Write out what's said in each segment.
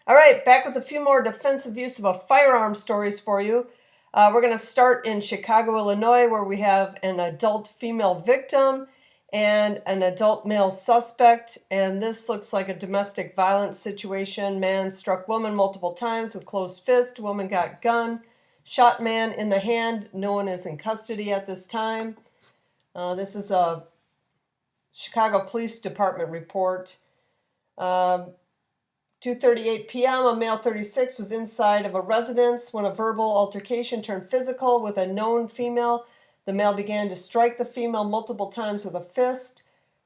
All right, back with a few more defensive use of a firearm stories for you. We're going to start in Chicago, Illinois, where we have an adult female victim and an adult male suspect. And this looks like a domestic violence situation. Man struck woman multiple times with closed fist. Woman got gun. Shot man in the hand. No one is in custody at this time. This is a Chicago Police Department report. 2:38 p.m., a male 36 was inside of a residence when a verbal altercation turned physical with a known female. The male began to strike the female multiple times with a fist,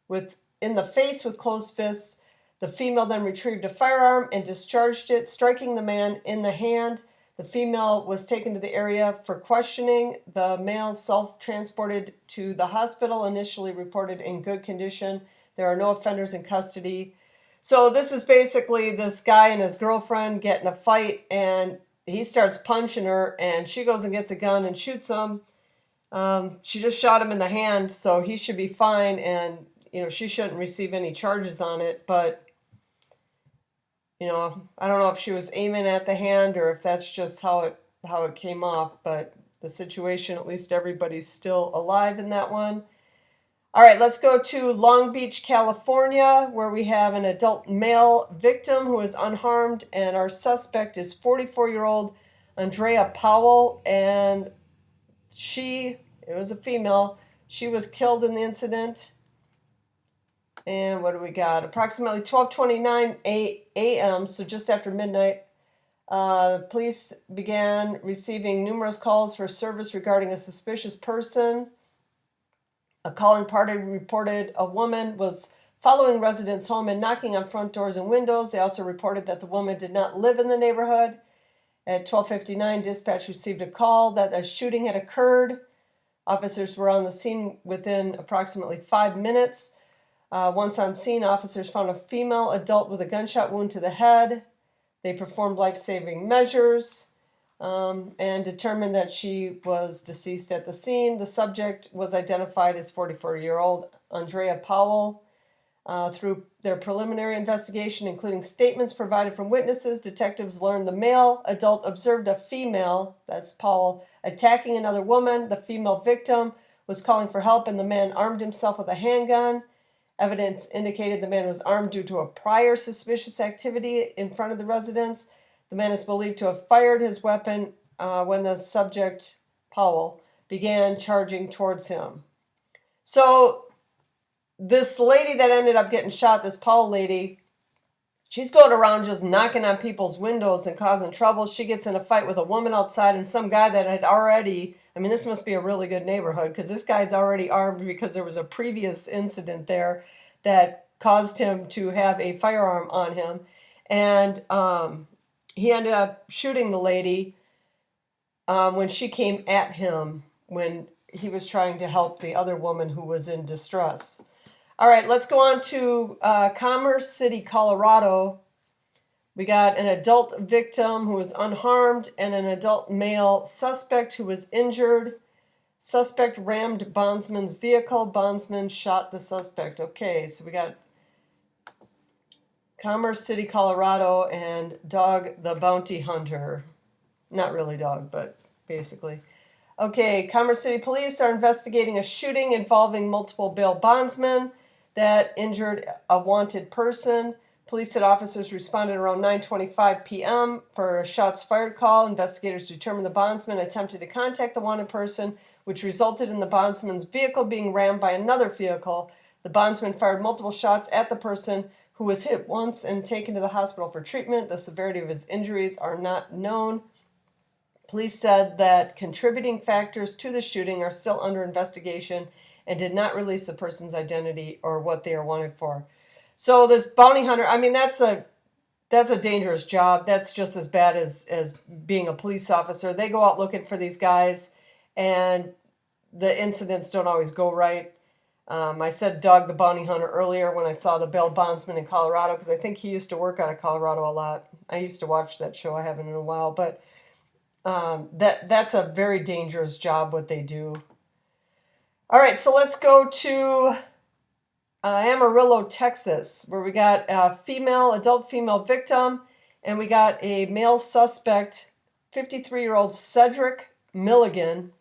in the face with closed fists. The female then retrieved a firearm and discharged it, striking the man in the hand. The female was taken to the area for questioning. The male self-transported to the hospital, initially reported in good condition. There are no offenders in custody. So this is basically this guy and his girlfriend get in a fight, and he starts punching her, and she goes and gets a gun and shoots him. She just shot him in the hand, so he should be fine, and she shouldn't receive any charges on it. But I don't know if she was aiming at the hand or if that's just how it came off. But the situation, at least everybody's still alive in that one. All right, let's go to Long Beach, California, where we have an adult male victim who is unharmed, and our suspect is 44-year-old Andrea Powell, and it was a female. She was killed in the incident. And what do we got? Approximately 12:29 a.m., so just after midnight, police began receiving numerous calls for service regarding a suspicious person. A calling party reported a woman was following residents home and knocking on front doors and windows. They also reported that the woman did not live in the neighborhood. At 12:59, dispatch received a call that a shooting had occurred. Officers were on the scene within approximately 5 minutes. Once on scene, officers found a female adult with a gunshot wound to the head. They performed life-saving measures and determined that she was deceased at the scene. The subject was identified as 44-year-old Andrea Powell. Through their preliminary investigation, including statements provided from witnesses, detectives learned the male adult observed a female, that's Powell, attacking another woman. The female victim was calling for help, and the man armed himself with a handgun. Evidence indicated the man was armed due to a prior suspicious activity in front of the residence. The man is believed to have fired his weapon when the subject, Powell, began charging towards him. So this lady that ended up getting shot, this Powell lady, she's going around just knocking on people's windows and causing trouble. She gets in a fight with a woman outside, and some guy that had already, this must be a really good neighborhood because this guy's already armed because there was a previous incident there that caused him to have a firearm on him. And he ended up shooting the lady when she came at him when he was trying to help the other woman who was in distress. All right, let's go on to Commerce City, Colorado. We got an adult victim who was unharmed and an adult male suspect who was injured. Suspect rammed bondsman's vehicle. Bondsman shot the suspect. Okay, so we got Commerce City, Colorado, and Dog the Bounty Hunter. Not really dog, but basically. Okay, Commerce City Police are investigating a shooting involving multiple bail bondsmen that injured a wanted person. Police said officers responded around 9:25 p.m. for a shots fired call. Investigators determined the bondsman attempted to contact the wanted person, which resulted in the bondsman's vehicle being rammed by another vehicle. The bondsman fired multiple shots at the person, who was hit once and taken to the hospital for treatment. The severity of his injuries are not known. Police said that contributing factors to the shooting are still under investigation and did not release the person's identity or what they are wanted for. So this bounty hunter, that's a dangerous job. That's just as bad as being a police officer. They go out looking for these guys, and the incidents don't always go right. I said Dog the Bounty Hunter earlier when I saw the bail bondsman in Colorado, because I think he used to work out of Colorado a lot. I used to watch that show. I haven't in a while, but that's a very dangerous job, what they do. All right, so let's go to Amarillo, Texas, where we got a adult female victim, and we got a male suspect, 53-year-old Cedric Milligan,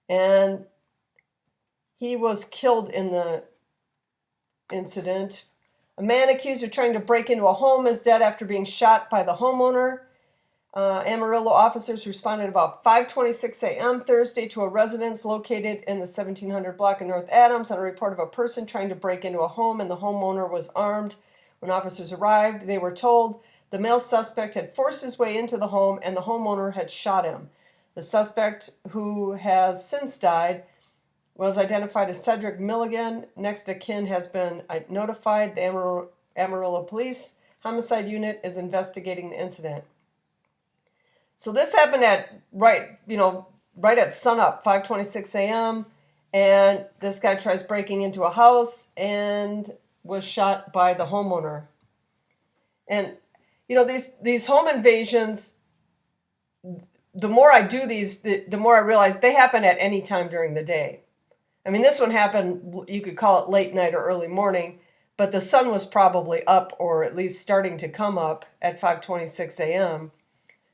and he was killed in the incident. A man accused of trying to break into a home is dead after being shot by the homeowner. Amarillo officers responded about 5:26 a.m. Thursday to a residence located in the 1700 block of North Adams on a report of a person trying to break into a home, and the homeowner was armed. When officers arrived, they were told the male suspect had forced his way into the home and the homeowner had shot him. The suspect, who has since died, was identified as Cedric Milligan. Next of kin has been notified. The Amarillo Police Homicide Unit is investigating the incident. So this happened at right at sunup, 5:26 a.m. And this guy tries breaking into a house and was shot by the homeowner. And these home invasions, the more I do these, the more I realize they happen at any time during the day. I mean, this one happened, you could call it late night or early morning, but the sun was probably up, or at least starting to come up, at 5:26 a.m.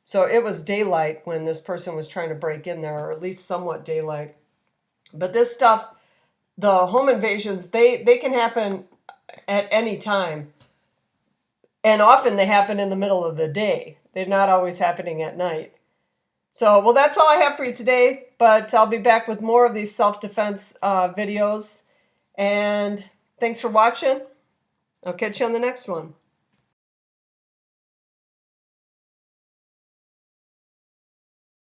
So it was daylight when this person was trying to break in there, or at least somewhat daylight. But this stuff, the home invasions, they can happen at any time. And often they happen in the middle of the day. They're not always happening at night. So, well, that's all I have for you today, but I'll be back with more of these self-defense videos. And thanks for watching. I'll catch you on the next one.